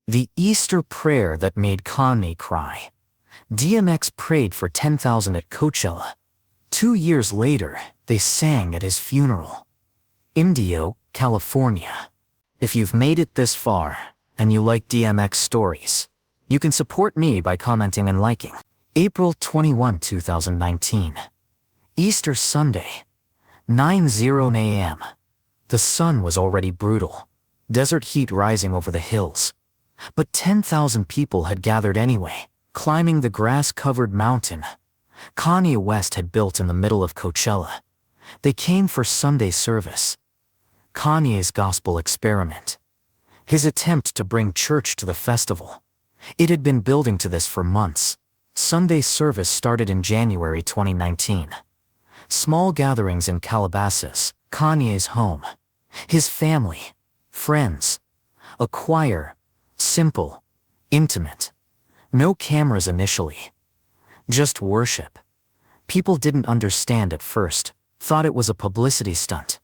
The Easter prayer that made Kanye cry. DMX prayed for 10,000 at Coachella. 2 years later, they sang at his funeral. Indio, California. If you've made it this far, and you like DMX stories, you can support me by commenting and liking. April 21, 2019. Easter Sunday. 9:00 a.m. The sun was already brutal. Desert heat rising over the hills. But 10,000 people had gathered anyway, climbing the grass-covered mountain Kanye West had built in the middle of Coachella. They came for Sunday service. Kanye's gospel experiment. His attempt to bring church to the festival. It had been building to this for months. Sunday service started in January 2019. Small gatherings in Calabasas, Kanye's home. His family, friends. A choir. Simple. Intimate. No cameras initially. Just worship. People didn't understand at first, thought it was a publicity stunt.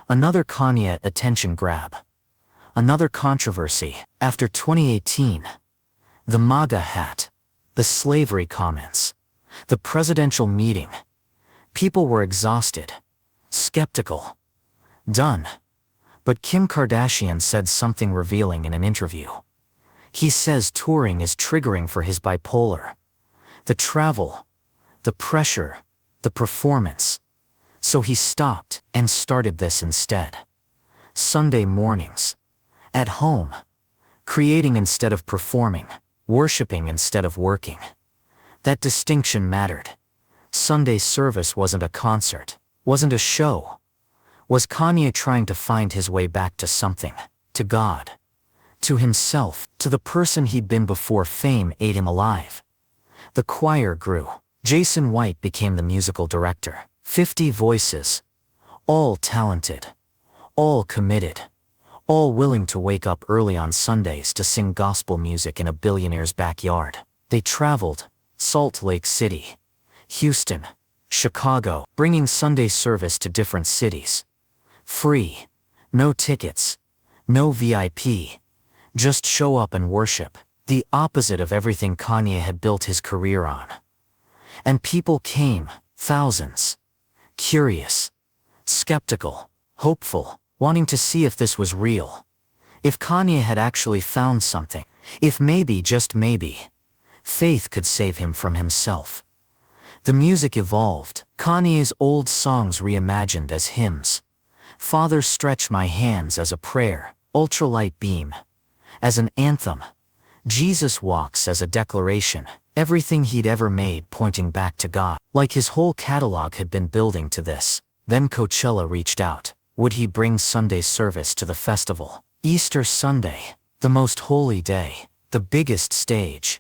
Another Kanye attention grab. Another controversy. After 2018. The MAGA hat. The slavery comments. The presidential meeting. People were exhausted. Skeptical. Done. But Kim Kardashian said something revealing in an interview. He says touring is triggering for his bipolar. The travel, the pressure, the performance. So he stopped and started this instead. Sunday mornings. At home. Creating instead of performing. Worshiping instead of working. That distinction mattered. Sunday service wasn't a concert, wasn't a show. Was Kanye trying to find his way back to something? To God? To himself? To the person he'd been before fame ate him alive? The choir grew. Jason White became the musical director. 50 voices. All talented. All committed. All willing to wake up early on Sundays to sing gospel music in a billionaire's backyard. They traveled. Salt Lake City. Houston. Chicago. Bringing Sunday service to different cities. Free. No tickets. No VIP. Just show up and worship. The opposite of everything Kanye had built his career on. And people came, thousands. Curious. Skeptical. Hopeful. Wanting to see if this was real. If Kanye had actually found something. If maybe, just maybe, faith could save him from himself. The music evolved. Kanye's old songs reimagined as hymns. Father, stretch my hands as a prayer. Ultralight beam. As an anthem. Jesus walks as a declaration. Everything he'd ever made pointing back to God. Like his whole catalog had been building to this. Then Coachella reached out. Would he bring Sunday service to the festival? Easter Sunday. The most holy day. The biggest stage.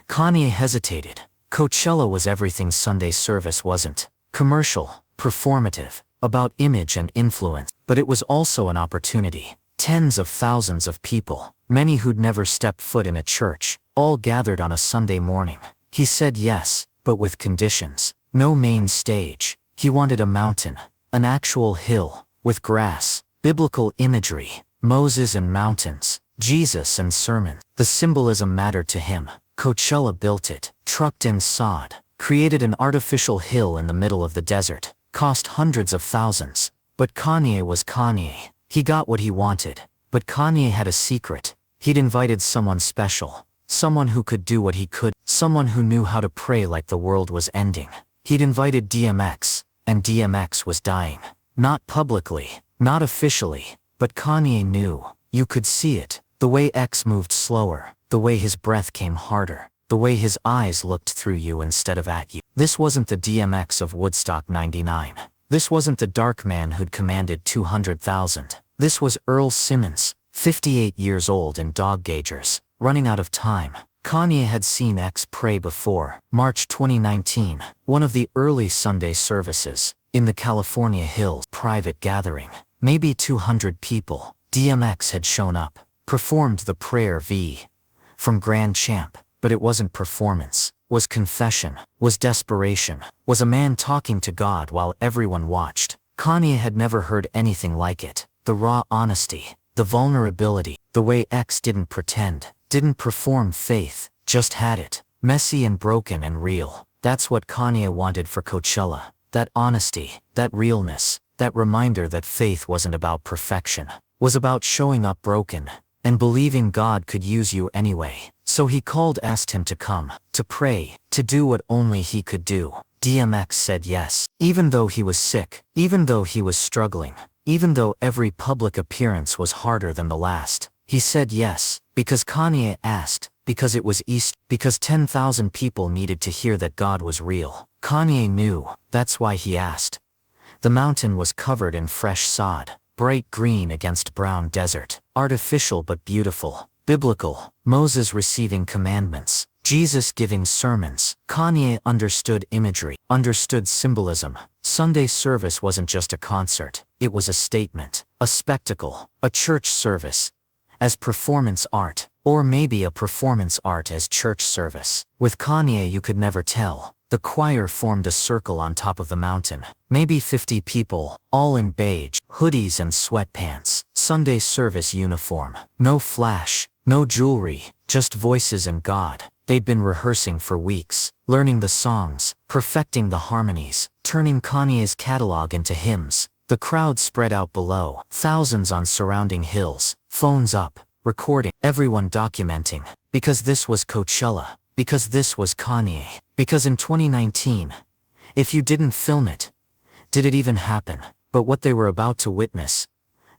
Kanye hesitated. Coachella was everything Sunday service wasn't. Commercial. Performative. About image and influence. But it was also an opportunity. Tens of thousands of people. Many who'd never stepped foot in a church. All gathered on a Sunday morning. He said yes, but with conditions. No main stage. He wanted a mountain. An actual hill. With grass. Biblical imagery. Moses and mountains. Jesus and sermons. The symbolism mattered to him. Coachella built it. Trucked in sod. Created an artificial hill in the middle of the desert. Cost hundreds of thousands. But Kanye was Kanye. He got what he wanted. But Kanye had a secret. He'd invited someone special. Someone who could do what he could. Someone who knew how to pray like the world was ending. He'd invited DMX. And DMX was dying. Not publicly. Not officially. But Kanye knew. You could see it. The way X moved slower. The way his breath came harder. The way his eyes looked through you instead of at you. This wasn't the DMX of Woodstock 99. This wasn't the dark man who'd commanded 200,000. This was Earl Simmons, 58 years old in dog gaugers, running out of time. Kanye had seen X pray before. March 2019, one of the early Sunday services, in the California hills. Private gathering. Maybe 200 people. DMX had shown up. Performed the prayer from Grand Champ. But it wasn't performance. Was confession. Was desperation. Was a man talking to God while everyone watched. Kanye had never heard anything like it. The raw honesty. The vulnerability. The way X didn't pretend. Didn't perform faith, just had it. Messy and broken and real. That's what Kanye wanted for Coachella. That honesty, that realness, that reminder that faith wasn't about perfection. Was about showing up broken and believing God could use you anyway. So he asked him to come, to pray, to do what only he could do. DMX said yes. Even though he was sick, even though he was struggling, even though every public appearance was harder than the last, he said yes, because Kanye asked, because it was East, because 10,000 people needed to hear that God was real. Kanye knew, that's why he asked. The mountain was covered in fresh sod, bright green against brown desert, artificial but beautiful, biblical, Moses receiving commandments, Jesus giving sermons. Kanye understood imagery, understood symbolism. Sunday service wasn't just a concert, it was a statement, a spectacle, a church service as performance art, or maybe a performance art as church service. With Kanye you could never tell. The choir formed a circle on top of the mountain. Maybe 50 people, all in beige, hoodies and sweatpants. Sunday service uniform. No flash, no jewelry, just voices and God. They'd been rehearsing for weeks, learning the songs, perfecting the harmonies, turning Kanye's catalog into hymns. The crowd spread out below, thousands on surrounding hills, phones up, recording, everyone documenting. Because this was Coachella. Because this was Kanye. Because in 2019, if you didn't film it, did it even happen? But what they were about to witness,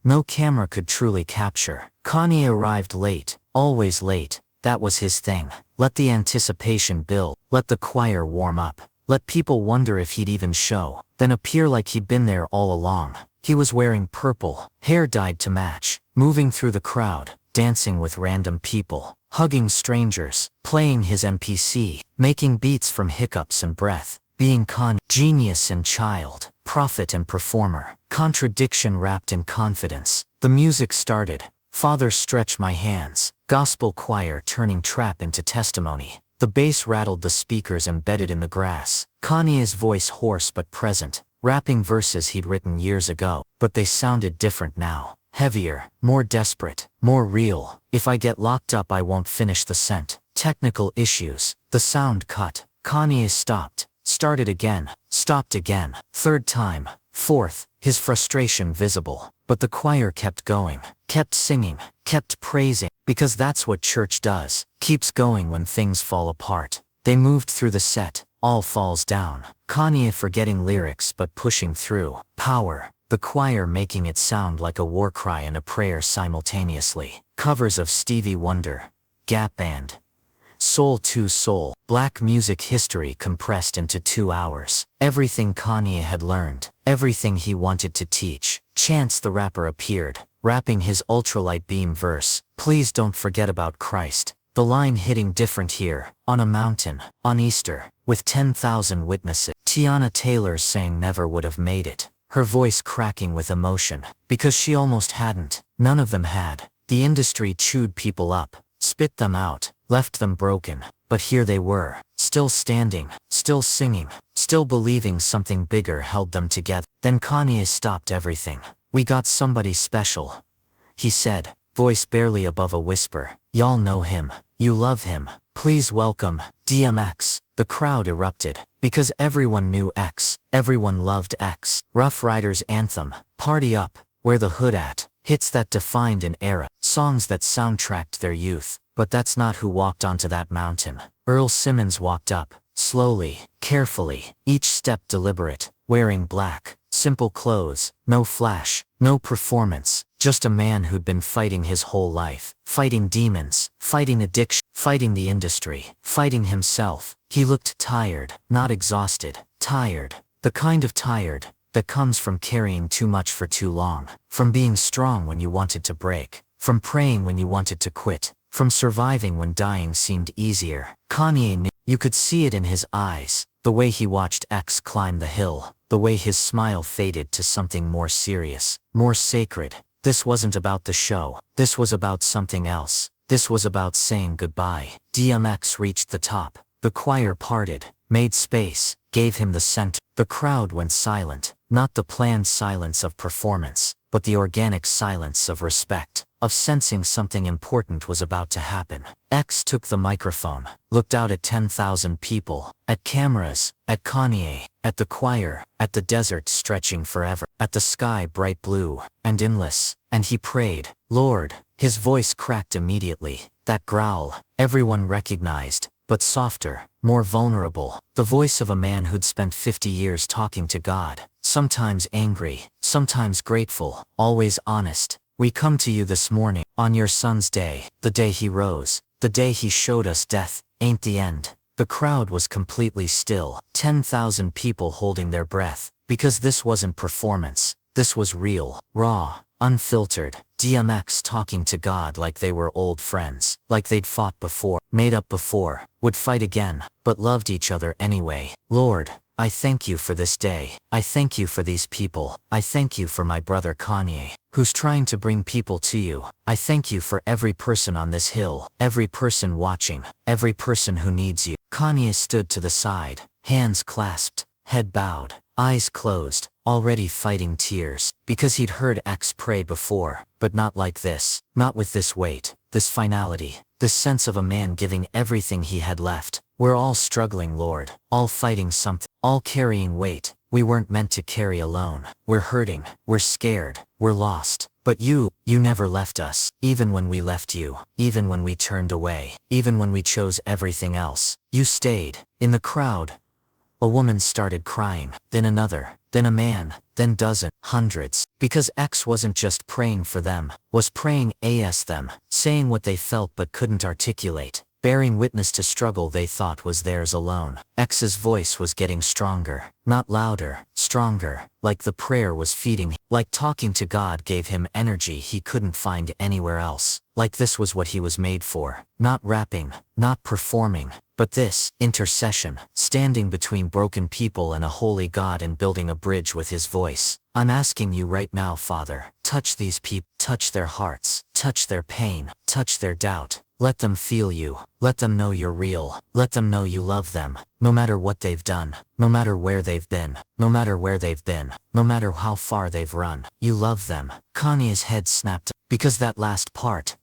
no camera could truly capture. Kanye arrived late, always late. That was his thing. Let the anticipation build. Let the choir warm up. Let people wonder if he'd even show. Then appear like he'd been there all along. He was wearing purple, hair dyed to match, moving through the crowd, dancing with random people, hugging strangers, playing his MPC, making beats from hiccups and breath, being genius and child, prophet and performer, contradiction wrapped in confidence. The music started. Father, stretch my hands. Gospel choir turning trap into testimony. The bass rattled the speakers embedded in the grass. Kanye's voice hoarse but present, rapping verses he'd written years ago. But they sounded different now. Heavier, more desperate, more real. If I get locked up I won't finish the scent. Technical issues. The sound cut. Kanye stopped. Started again. Stopped again. Third time. Fourth. His frustration visible. But the choir kept going. Kept singing. Kept praising. Because that's what church does. Keeps going when things fall apart. They moved through the set. All falls down. Kanye forgetting lyrics but pushing through. Power. The choir making it sound like a war cry and a prayer simultaneously. Covers of Stevie Wonder, Gap Band, Soul to Soul, black music history compressed into 2 hours. Everything Kanye had learned, everything he wanted to teach. Chance the Rapper appeared, rapping his ultralight beam verse. Please don't forget about Christ. The line hitting different here, on a mountain, on Easter, with 10,000 witnesses. Tiana Taylor sang Never Would Have Made It. Her voice cracking with emotion, because she almost hadn't. None of them had. The industry chewed people up, spit them out, left them broken. But here they were, still standing, still singing, still believing something bigger held them together. Then Kanye stopped everything. We got somebody special, he said, voice barely above a whisper. Y'all know him. You love him. Please welcome DMX. The crowd erupted, because everyone knew X. Everyone loved X. Rough Riders anthem, Party Up, Where the Hood At. Hits that defined an era, songs that soundtracked their youth. But that's not who walked onto that mountain. Earl Simmons walked up, slowly, carefully, each step deliberate, wearing black, simple clothes, no flash, no performance, just a man who'd been fighting his whole life, fighting demons, fighting addiction, fighting the industry, fighting himself. He looked tired, not exhausted, tired. The kind of tired that comes from carrying too much for too long, from being strong when you wanted to break, from praying when you wanted to quit, from surviving when dying seemed easier. Kanye knew. You could see it in his eyes, the way he watched X climb the hill, the way his smile faded to something more serious, more sacred. This wasn't about the show. This was about something else. This was about saying goodbye. DMX reached the top. The choir parted, made space, gave him the center. The crowd went silent, not the planned silence of performance, but the organic silence of respect, of sensing something important was about to happen. X took the microphone, looked out at 10,000 people, at cameras, at Kanye, at the choir, at the desert stretching forever, at the sky bright blue and endless, and he prayed, Lord. His voice cracked immediately, that growl, everyone recognized, but softer, more vulnerable, the voice of a man who'd spent 50 years talking to God, sometimes angry, sometimes grateful, always honest. We come to you this morning, on your son's day, the day he rose, the day he showed us death ain't the end. The crowd was completely still, 10,000 people holding their breath, because this wasn't performance, this was real, raw, unfiltered. DMX talking to God like they were old friends, like they'd fought before, made up before, would fight again, but loved each other anyway. Lord, I thank you for this day. I thank you for these people. I thank you for my brother Kanye, who's trying to bring people to you. I thank you for every person on this hill, every person watching, every person who needs you. Kanye stood to the side, hands clasped, head bowed, eyes closed, already fighting tears, because he'd heard X pray before, but not like this, not with this weight, this finality, this sense of a man giving everything he had left. We're all struggling, Lord, all fighting something, all carrying weight we weren't meant to carry alone. We're hurting, we're scared, we're lost. But you never left us, even when we left you, even when we turned away, even when we chose everything else. You stayed. In the crowd, a woman started crying, then another, then a man, then dozens, hundreds, because X wasn't just praying for them, was praying as them, saying what they felt but couldn't articulate, bearing witness to struggle they thought was theirs alone. X's voice was getting stronger, not louder, stronger, like the prayer was feeding him, like talking to God gave him energy he couldn't find anywhere else, like this was what he was made for, not rapping, not performing, but this, intercession, standing between broken people and a holy God and building a bridge with his voice. I'm asking you right now, Father, touch these people, touch their hearts, touch their pain, touch their doubt. Let them feel you, let them know you're real, let them know you love them, no matter what they've done, no matter where they've been, no matter where they've been, no matter how far they've run, you love them. Kanye's head snapped, because that last part,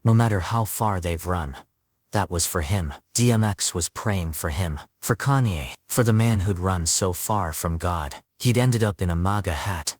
no matter how far they've run, that was for him. DMX was praying for him, for Kanye, for the man who'd run so far from God. He'd ended up in a MAGA hat,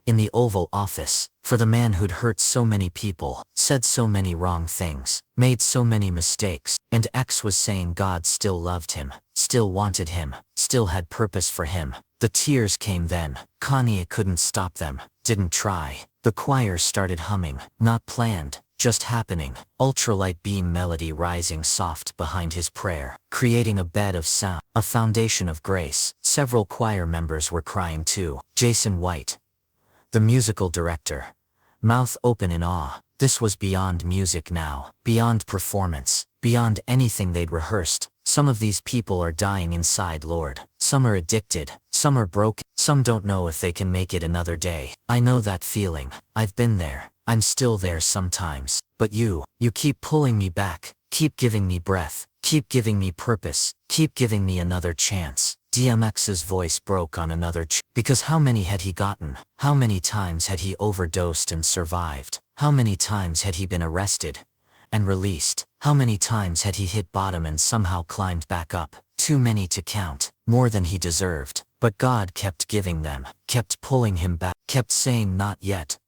in the Oval Office, for the man who'd hurt so many people, said so many wrong things, made so many mistakes, and X was saying God still loved him, still wanted him, still had purpose for him. The tears came then. Kanye couldn't stop them, didn't try. The choir started humming, not planned, just happening, ultralight beam melody rising soft behind his prayer, creating a bed of sound, a foundation of grace. Several choir members were crying too. Jason White, the musical director, mouth open in awe. This was beyond music now, beyond performance, beyond anything they'd rehearsed. Some of these people are dying inside, Lord. Some are addicted, some are broken, some don't know if they can make it another day. I know that feeling. I've been there. I'm still there sometimes. But you keep pulling me back, keep giving me breath, keep giving me purpose, keep giving me another chance. DMX's voice broke on another because how many had he gotten? How many times had he overdosed and survived? How many times had he been arrested and released? How many times had he hit bottom and somehow climbed back up? Too many to count, more than he deserved. But God kept giving them, kept pulling him back, kept saying not yet.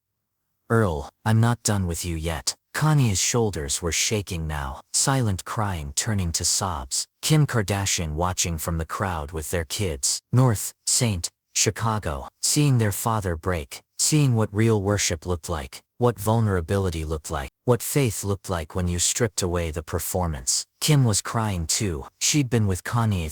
Earl, I'm not done with you yet. Kanye's shoulders were shaking now, silent crying turning to sobs. Kim Kardashian watching from the crowd with their kids. North, St. Chicago, seeing their father break, seeing what real worship looked like, what vulnerability looked like, what faith looked like when you stripped away the performance. Kim was crying too. She'd been with Kanye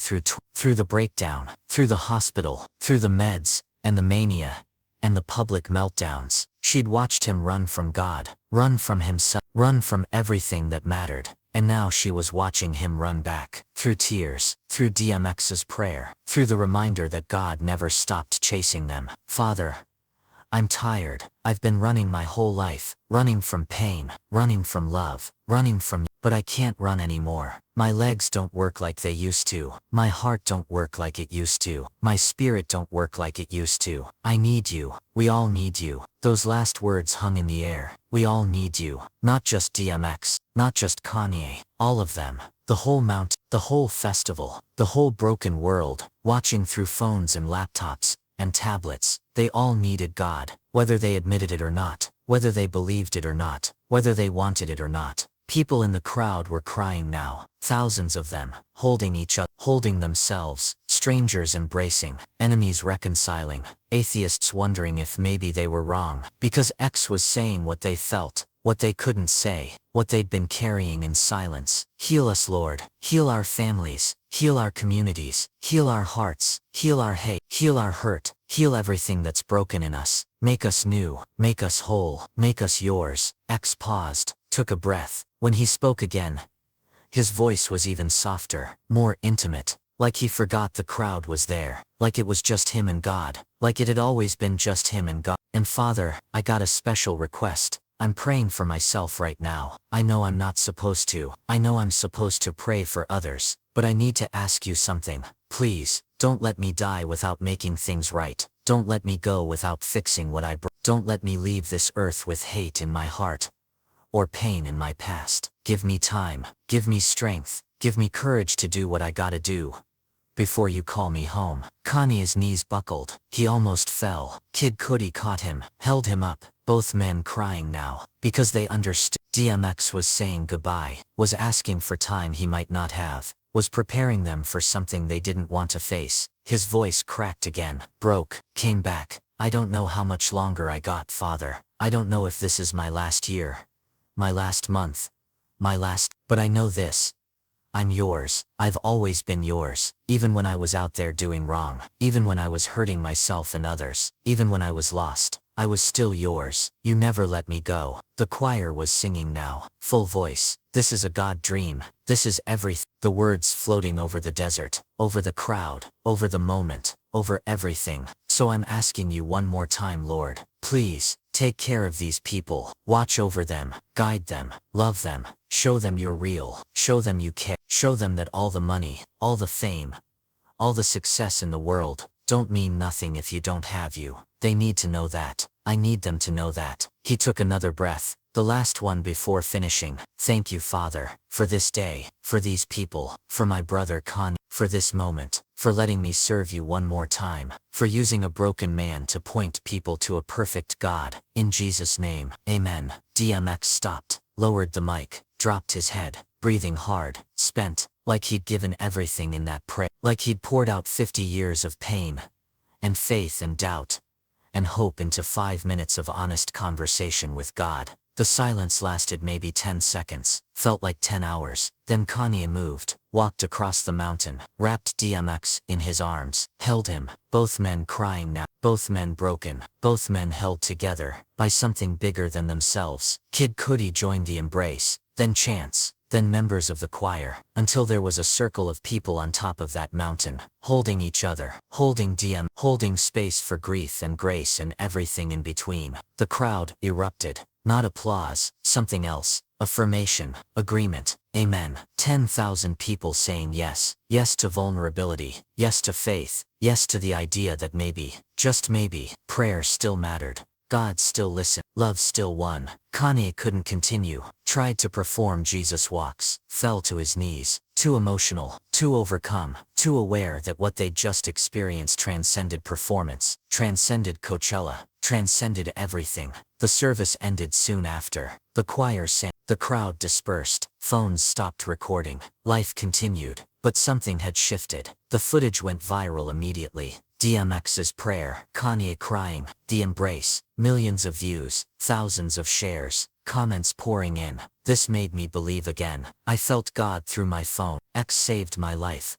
through the breakdown, through the hospital, through the meds, and the mania, and the public meltdowns. She'd watched him run from God, run from himself, run from everything that mattered, and now she was watching him run back, through tears, through DMX's prayer, through the reminder that God never stopped chasing them. Father, I'm tired. I've been running my whole life, running from pain, running from love, running from, but but I can't run anymore. My legs don't work like they used to. My heart don't work like it used to. My spirit don't work like it used to. I need you. We all need you. Those last words hung in the air. We all need you. Not just DMX, not just Kanye, all of them. The whole mount, the whole festival, the whole broken world, watching through phones and laptops and tablets. They all needed God, whether they admitted it or not, whether they believed it or not, whether they wanted it or not. People in the crowd were crying now, thousands of them, holding each other, holding themselves, strangers embracing, enemies reconciling, atheists wondering if maybe they were wrong, because X was saying what they felt, what they couldn't say, what they'd been carrying in silence. Heal us, Lord. Heal our families. Heal our communities. Heal our hearts. Heal our hate. Heal our hurt. Heal everything that's broken in us. Make us new. Make us whole. Make us yours. X paused, took a breath. When he spoke again, his voice was even softer, more intimate, like he forgot the crowd was there, like it was just him and God, like it had always been just him and God. And Father, I got a special request. I'm praying for myself right now. I know I'm not supposed to. I know I'm supposed to pray for others, but I need to ask you something. Please, don't let me die without making things right. Don't let me go without fixing what I broke. Don't let me leave this earth with hate in my heart or pain in my past. Give me time. Give me strength. Give me courage to do what I gotta do before you call me home. Kanye's knees buckled. He almost fell. Kid Cudi caught him, held him up, both men crying now, because they understood. DMX was saying goodbye, was asking for time he might not have, was preparing them for something they didn't want to face. His voice cracked again, broke, came back. I don't know how much longer I got, Father. I don't know if this is my last year, my last month, but I know this. I'm yours. I've always been yours. Even when I was out there doing wrong, even when I was hurting myself and others, even when I was lost, I was still yours. You never let me go. The choir was singing now, full voice. This is a God dream. This is everything. The words floating over the desert, over the crowd, over the moment, over everything. So I'm asking you one more time, Lord. Please, take care of these people. Watch over them. Guide them. Love them. Show them you're real. Show them you care. Show them that all the money, all the fame, all the success in the world don't mean nothing if you don't have you. They need to know that. I need them to know that. He took another breath, the last one before finishing. Thank you, Father, for this day, for these people, for my brother Kanye, for this moment, for letting me serve you one more time, for using a broken man to point people to a perfect God. In Jesus' name, amen. DMX stopped, lowered the mic, dropped his head, breathing hard, spent, like he'd given everything in that prayer, like he'd poured out 50 years of pain, and faith and doubt, and hope into 5 minutes of honest conversation with God. The silence lasted maybe 10 seconds, felt like 10 hours. Then Kanye moved, walked across the mountain, wrapped DMX in his arms, held him, both men crying now, both men broken, both men held together by something bigger than themselves. Kid Cudi joined the embrace, then chants, then members of the choir, until there was a circle of people on top of that mountain, holding each other, holding holding space for grief and grace and everything in between. The crowd erupted. Not applause, something else. Affirmation, agreement, amen. 10,000 people saying yes. Yes to vulnerability. Yes to faith. Yes to the idea that maybe, just maybe, prayer still mattered. God still listened. Love still won. Kanye couldn't continue. Tried to perform Jesus walks. Fell to his knees. Too emotional. Too overcome. Too aware that what they'd just experienced transcended performance. Transcended Coachella. Transcended everything. The service ended soon after. The choir sang. The crowd dispersed. Phones stopped recording. Life continued. But something had shifted. The footage went viral immediately. DMX's prayer, Kanye crying, the embrace, millions of views, thousands of shares, comments pouring in. This made me believe again. I felt God through my phone. X saved my life.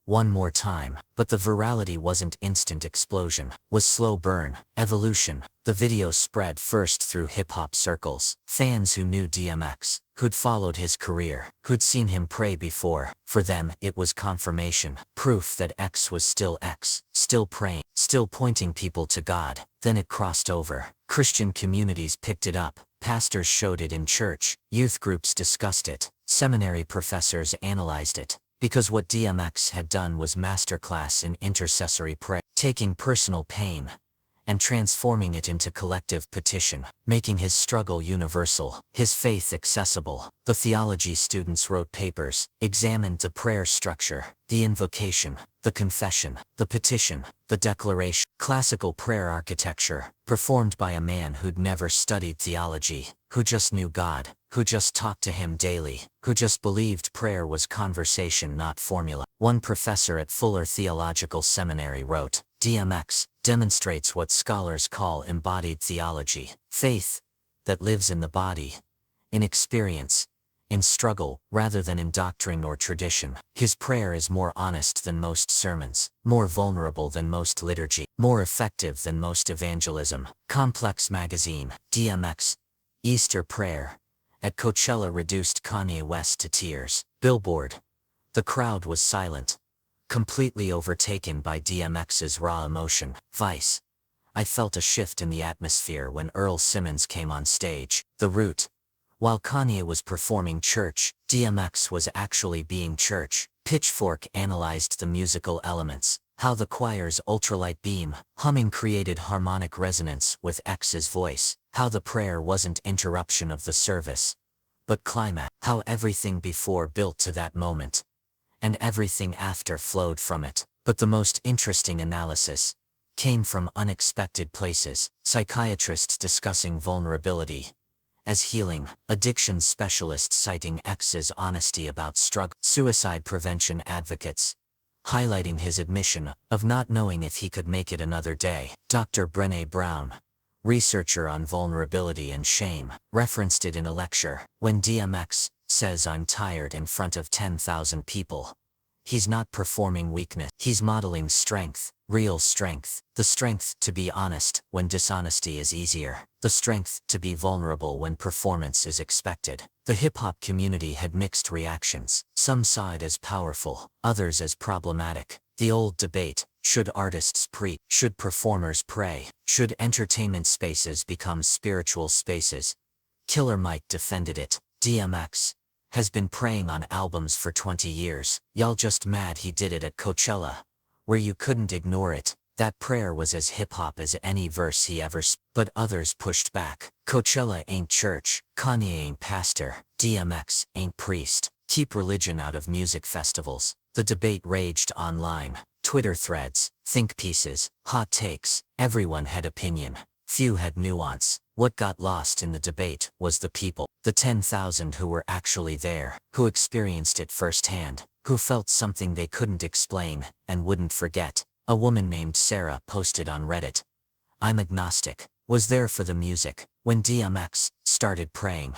One more time. But the virality wasn't instant explosion, was slow burn, evolution. The video spread first through hip-hop circles. Fans who knew DMX, who'd followed his career, who'd seen him pray before. For them, it was confirmation, proof that X was still X, still praying, still pointing people to God. Then it crossed over. Christian communities picked it up. Pastors showed it in church. Youth groups discussed it. Seminary professors analyzed it, because what DMX had done was masterclass in intercessory prayer, taking personal pain and transforming it into collective petition, making his struggle universal, his faith accessible. The theology students wrote papers, examined the prayer structure, the invocation, the confession, the petition, the declaration. Classical prayer architecture, performed by a man who'd never studied theology, who just knew God, who just talked to him daily, who just believed prayer was conversation, not formula. One professor at Fuller Theological Seminary wrote, DMX demonstrates what scholars call embodied theology, faith that lives in the body, in experience, in struggle, rather than in doctrine or tradition. His prayer is more honest than most sermons, more vulnerable than most liturgy, more effective than most evangelism. Complex Magazine, DMX, Easter Prayer, at Coachella reduced Kanye West to tears. Billboard, the crowd was silent, completely overtaken by DMX's raw emotion. Vice, I felt a shift in the atmosphere when Earl Simmons came on stage. The Root, while Kanye was performing church, DMX was actually being church. Pitchfork analyzed the musical elements, how the choir's ultralight beam humming created harmonic resonance with X's voice, how the prayer wasn't interruption of the service, but climax, how everything before built to that moment, and everything after flowed from it. But the most interesting analysis came from unexpected places. Psychiatrists discussing vulnerability as healing, addiction specialists citing X's honesty about struggle, suicide prevention advocates highlighting his admission of not knowing if he could make it another day. Dr. Brené Brown, researcher on vulnerability and shame, referenced it in a lecture. When DMX says I'm tired in front of 10,000 people, he's not performing weakness. He's modeling strength, real strength. The strength to be honest when dishonesty is easier. The strength to be vulnerable when performance is expected. The hip-hop community had mixed reactions. Some saw it as powerful, others as problematic. The old debate, should artists preach? Should performers pray? Should entertainment spaces become spiritual spaces? Killer Mike defended it. DMX has been praying on albums for 20 years. Y'all just mad he did it at Coachella, where you couldn't ignore it. That prayer was as hip-hop as any verse he ever but others pushed back. Coachella ain't church, Kanye ain't pastor, DMX ain't priest. Keep religion out of music festivals. The debate raged online. Twitter threads, think pieces, hot takes. Everyone had opinion. Few had nuance. What got lost in the debate was the people. The 10,000 who were actually there, who experienced it firsthand, who felt something they couldn't explain and wouldn't forget. A woman named Sarah posted on Reddit, I'm agnostic, was there for the music. When DMX started praying,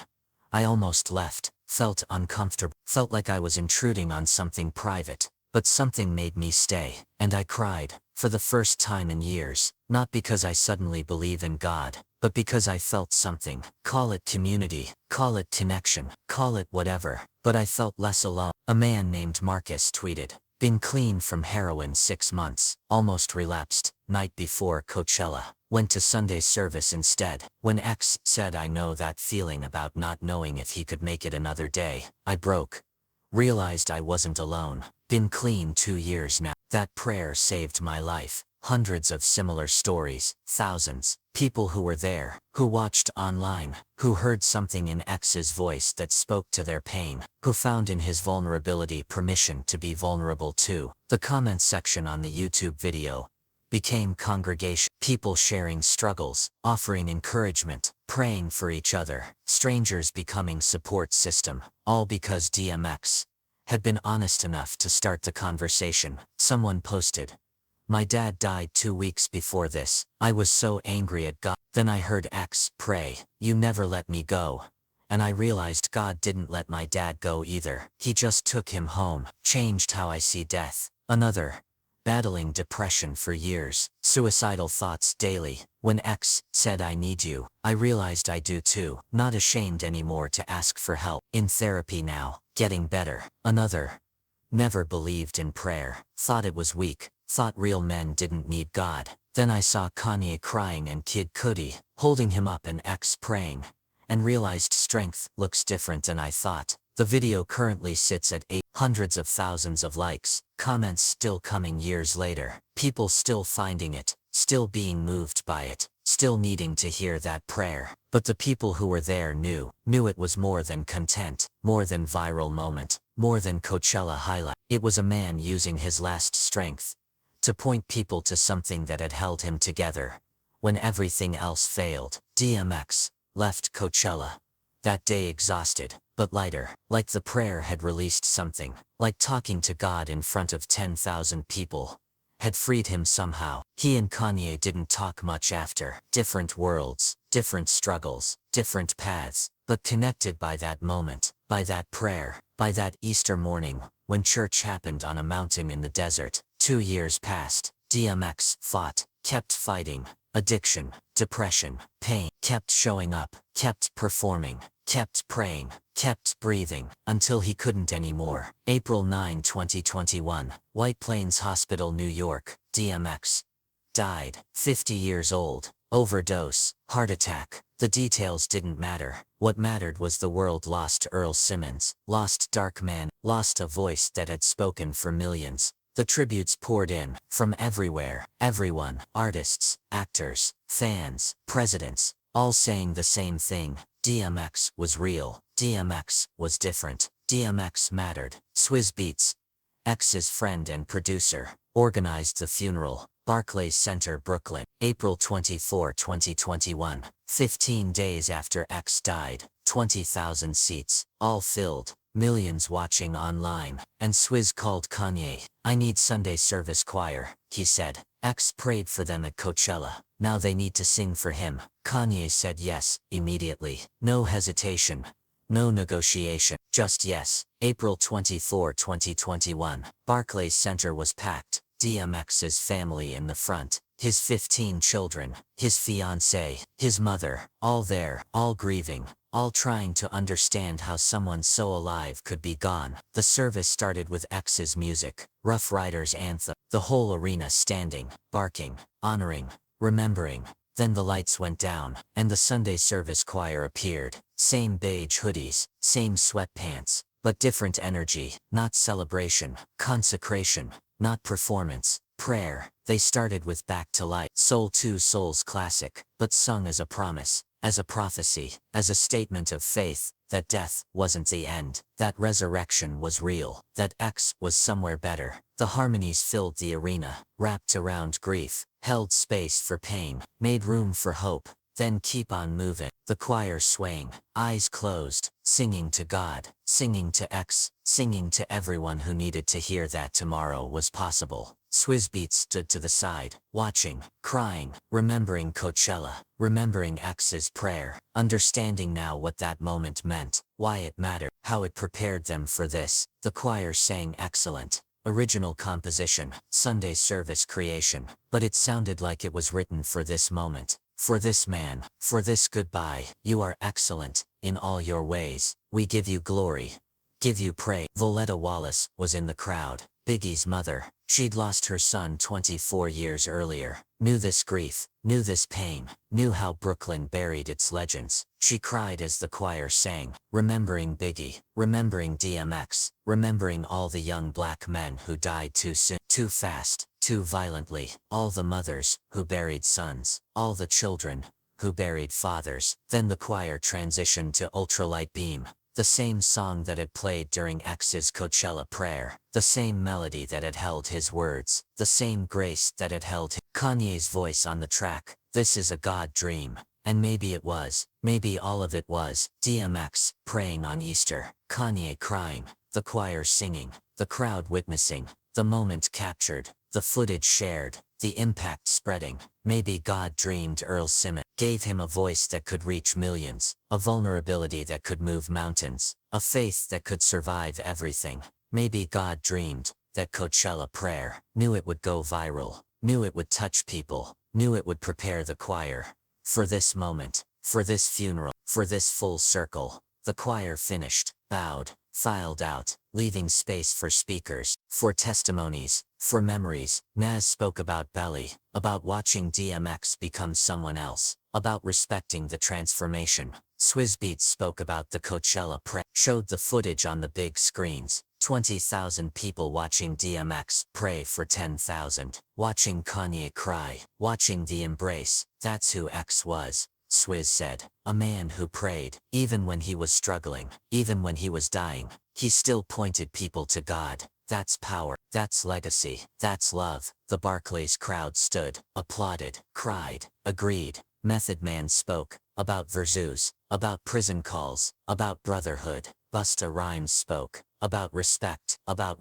I almost left, felt uncomfortable, felt like I was intruding on something private, but something made me stay, and I cried, for the first time in years, not because I suddenly believe in God, but because I felt something. Call it community, call it connection, call it whatever, but I felt less alone. A man named Marcus tweeted, been clean from heroin 6 months, almost relapsed, night before Coachella, went to Sunday service instead. When X said I know that feeling about not knowing if he could make it another day, I broke. Realized I wasn't alone. Been clean 2 years now. That prayer saved my life. Hundreds of similar stories, thousands, people who were there, who watched online, who heard something in X's voice that spoke to their pain, who found in his vulnerability permission to be vulnerable too. The comment section on the YouTube video became congregation, people sharing struggles, offering encouragement, praying for each other, strangers becoming support system, all because DMX had been honest enough to start the conversation. Someone posted, my dad died 2 weeks before this. I was so angry at God. Then I heard X pray, you never let me go. And I realized God didn't let my dad go either. He just took him home, changed how I see death. Another, battling depression for years, suicidal thoughts daily. When X said I need you, I realized I do too. Not ashamed anymore to ask for help. In therapy now, getting better. Another, never believed in prayer, thought it was weak, thought real men didn't need God. Then I saw Kanye crying and Kid Cudi holding him up and X praying, and realized strength looks different than I thought. The video currently sits at hundreds of thousands of likes, comments still coming years later, people still finding it, still being moved by it, still needing to hear that prayer. But the people who were there knew it was more than content, more than viral moment, more than Coachella highlight. It was a man using his last strength to point people to something that had held him together when everything else failed. DMX left Coachella that day exhausted, but lighter, like the prayer had released something, like talking to God in front of 10,000 people had freed him somehow. He and Kanye didn't talk much after. Different worlds, different struggles, different paths, but connected by that moment, by that prayer, by that Easter morning, when church happened on a mountain in the desert. 2 years passed. DMX fought, kept fighting, addiction, depression, pain, kept showing up, kept performing, kept praying, kept breathing, until he couldn't anymore. April 9, 2021, White Plains Hospital, New York. DMX died, 50 years old, overdose, heart attack. The details didn't matter. What mattered was the world lost Earl Simmons, lost Dark Man, lost a voice that had spoken for millions. The tributes poured in, from everywhere, everyone, artists, actors, fans, presidents, all saying the same thing. DMX was real. DMX was different. DMX mattered. Swizz Beatz, X's friend and producer, organized the funeral. Barclays Center, Brooklyn, April 24, 2021. 15 days after X died, 20,000 seats, all filled, millions watching online, and Swizz called Kanye. "I need Sunday service choir," he said. X prayed for them at Coachella. "Now they need to sing for him." Kanye said yes, immediately. No hesitation. No negotiation. Just yes. April 24, 2021. Barclays Center was packed. DMX's family in the front, his 15 children, his fiancée, his mother, all there, all grieving, all trying to understand how someone so alive could be gone. The service started with X's music, Rough Riders anthem, the whole arena standing, barking, honoring, remembering. Then the lights went down, and the Sunday service choir appeared. Same beige hoodies, same sweatpants, but different energy. Not celebration, consecration, not performance, prayer. They started with Back to Life, Soul 2 Souls classic, but sung as a promise, as a prophecy, as a statement of faith, that death wasn't the end, that resurrection was real, that X was somewhere better. The harmonies filled the arena, wrapped around grief, held space for pain, made room for hope. Then keep on moving. The choir swaying, eyes closed, singing to God, singing to X, singing to everyone who needed to hear that tomorrow was possible. Swizz Beatz stood to the side, watching, crying, remembering Coachella, remembering X's prayer, understanding now what that moment meant, why it mattered, how it prepared them for this. The choir sang excellent. Original composition, Sunday service creation, but it sounded like it was written for this moment. For this man, for this goodbye. You are excellent, in all your ways. We give you glory, give you praise. Voletta Wallace was in the crowd, Biggie's mother. She'd lost her son 24 years earlier, knew this grief, knew this pain, knew how Brooklyn buried its legends. She cried as the choir sang, remembering Biggie, remembering DMX, remembering all the young black men who died too soon, too fast, too violently, all the mothers who buried sons, all the children who buried fathers. Then the choir transitioned to Ultralight Beam, the same song that had played during X's Coachella prayer, the same melody that had held his words, the same grace that had held Kanye's voice on the track. This is a God dream. And maybe it was, maybe all of it was. DMX praying on Easter, Kanye crying, the choir singing, the crowd witnessing, the moment captured, the footage shared, the impact spreading. Maybe God dreamed Earl Simmons, gave him a voice that could reach millions, a vulnerability that could move mountains, a faith that could survive everything. Maybe God dreamed that Coachella prayer, knew it would go viral, knew it would touch people, knew it would prepare the choir for this moment, for this funeral, for this full circle. The choir finished, bowed, filed out, leaving space for speakers, for testimonies, for memories. Nas spoke about Belly, about watching DMX become someone else, about respecting the transformation. Swizz Beatz spoke about the Coachella prayer, showed the footage on the big screens. 20,000 people watching DMX pray for 10,000. Watching Kanye cry. Watching the embrace. That's who X was, Swizz said. A man who prayed, even when he was struggling, even when he was dying. He still pointed people to God. That's power. That's legacy. That's love. The Barclays crowd stood, applauded, cried, agreed. Method Man spoke about Versus, about prison calls, about brotherhood. Busta Rhymes spoke about respect, about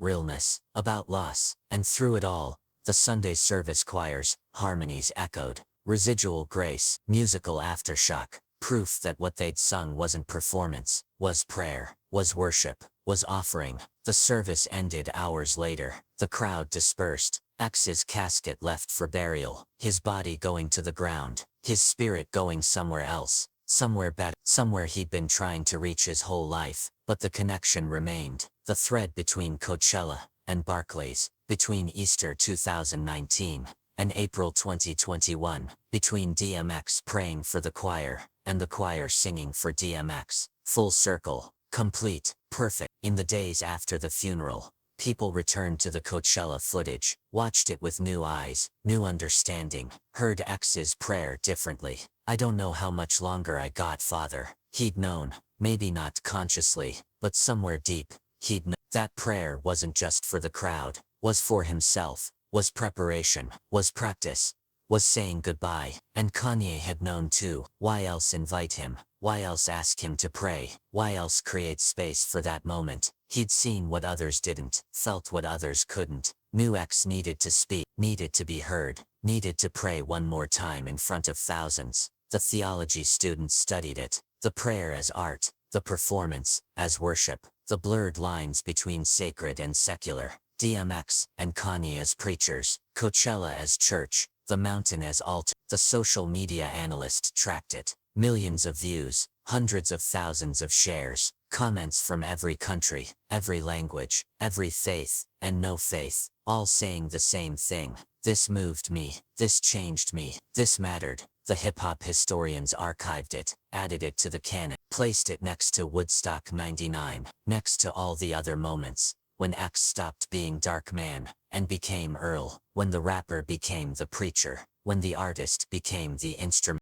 realness, about loss. And through it all, the Sunday service choirs, harmonies echoed. Residual grace, musical aftershock, proof that what they'd sung wasn't performance, was prayer, was worship, was offering. The service ended hours later. The crowd dispersed. X's casket left for burial, his body going to the ground, his spirit going somewhere else, somewhere better, somewhere he'd been trying to reach his whole life, but the connection remained. The thread between Coachella and Barclays, between Easter 2019 and April 2021, between DMX praying for the choir and the choir singing for DMX. Full circle, complete, perfect. In the days after the funeral, people returned to the Coachella footage, watched it with new eyes, new understanding, heard X's prayer differently. I don't know how much longer I got, Father. He'd known, maybe not consciously, but somewhere deep, he'd known. That prayer wasn't just for the crowd, was for himself, was preparation, was practice, was saying goodbye. And Kanye had known too. Why else invite him? Why else ask him to pray? Why else create space for that moment? He'd seen what others didn't, felt what others couldn't. Knew X needed to speak, needed to be heard, needed to pray one more time in front of thousands. The theology students studied it, the prayer as art, the performance as worship, the blurred lines between sacred and secular, DMX and Kanye as preachers, Coachella as church, the mountain as altar. The social media analyst tracked it. Millions of views, hundreds of thousands of shares, comments from every country, every language, every faith, and no faith, all saying the same thing. This moved me, this changed me, this mattered. The hip-hop historians archived it, added it to the canon, placed it next to Woodstock 99, next to all the other moments, when X stopped being Dark Man, and became Earl, when the rapper became the preacher, when the artist became the instrument.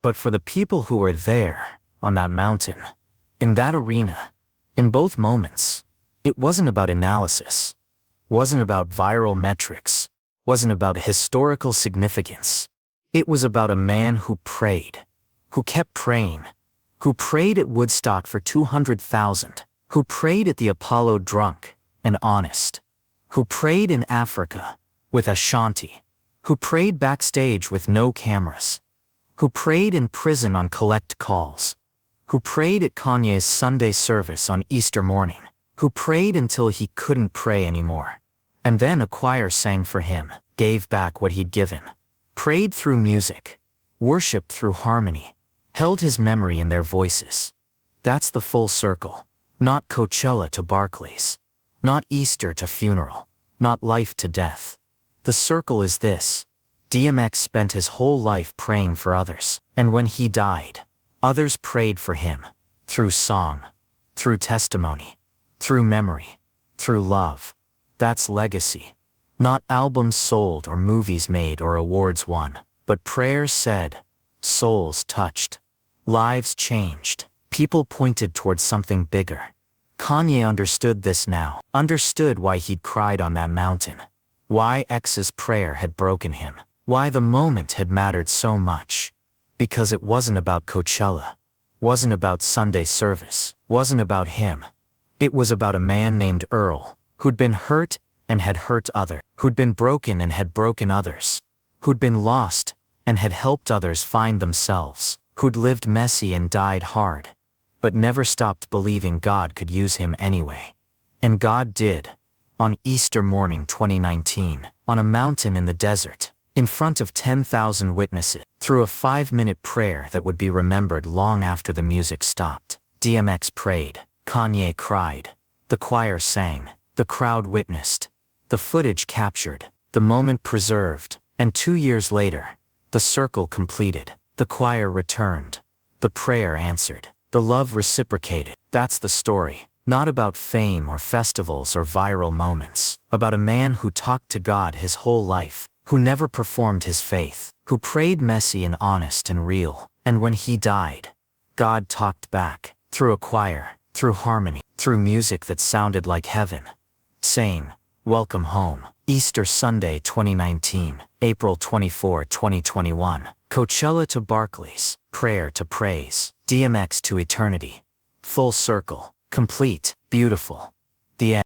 But for the people who were there, on that mountain, in that arena, in both moments, it wasn't about analysis, wasn't about viral metrics, wasn't about historical significance. It was about a man who prayed, who kept praying, who prayed at Woodstock for 200,000, who prayed at the Apollo drunk and honest, who prayed in Africa with Ashanti, who prayed backstage with no cameras, who prayed in prison on collect calls, who prayed at Kanye's Sunday service on Easter morning, who prayed until he couldn't pray anymore. And then a choir sang for him, gave back what he'd given, prayed through music, worshiped through harmony, held his memory in their voices. That's the full circle. Not Coachella to Barclays. Not Easter to funeral. Not life to death. The circle is this. DMX spent his whole life praying for others, and when he died, others prayed for him, through song, through testimony, through memory, through love. That's legacy. Not albums sold or movies made or awards won, but prayers said, souls touched, lives changed, people pointed towards something bigger. Kanye understood this now, understood why he'd cried on that mountain, why X's prayer had broken him. Why the moment had mattered so much. Because it wasn't about Coachella, wasn't about Sunday service, wasn't about him. It was about a man named Earl, who'd been hurt and had hurt others, who'd been broken and had broken others, who'd been lost and had helped others find themselves, who'd lived messy and died hard, but never stopped believing God could use him anyway. And God did. On Easter morning 2019, on a mountain in the desert, in front of 10,000 witnesses, through a 5-minute prayer that would be remembered long after the music stopped. DMX prayed, Kanye cried, the choir sang, the crowd witnessed, the footage captured, the moment preserved, and 2 years later, the circle completed. The choir returned. The prayer answered. The love reciprocated. That's the story. Not about fame or festivals or viral moments. About a man who talked to God his whole life, who never performed his faith, who prayed messy and honest and real. And when he died, God talked back, through a choir, through harmony, through music that sounded like heaven, saying, "Welcome home." Easter Sunday 2019, April 24, 2021. Coachella to Barclays, prayer to praise, DMX to eternity. Full circle, complete, beautiful. The end.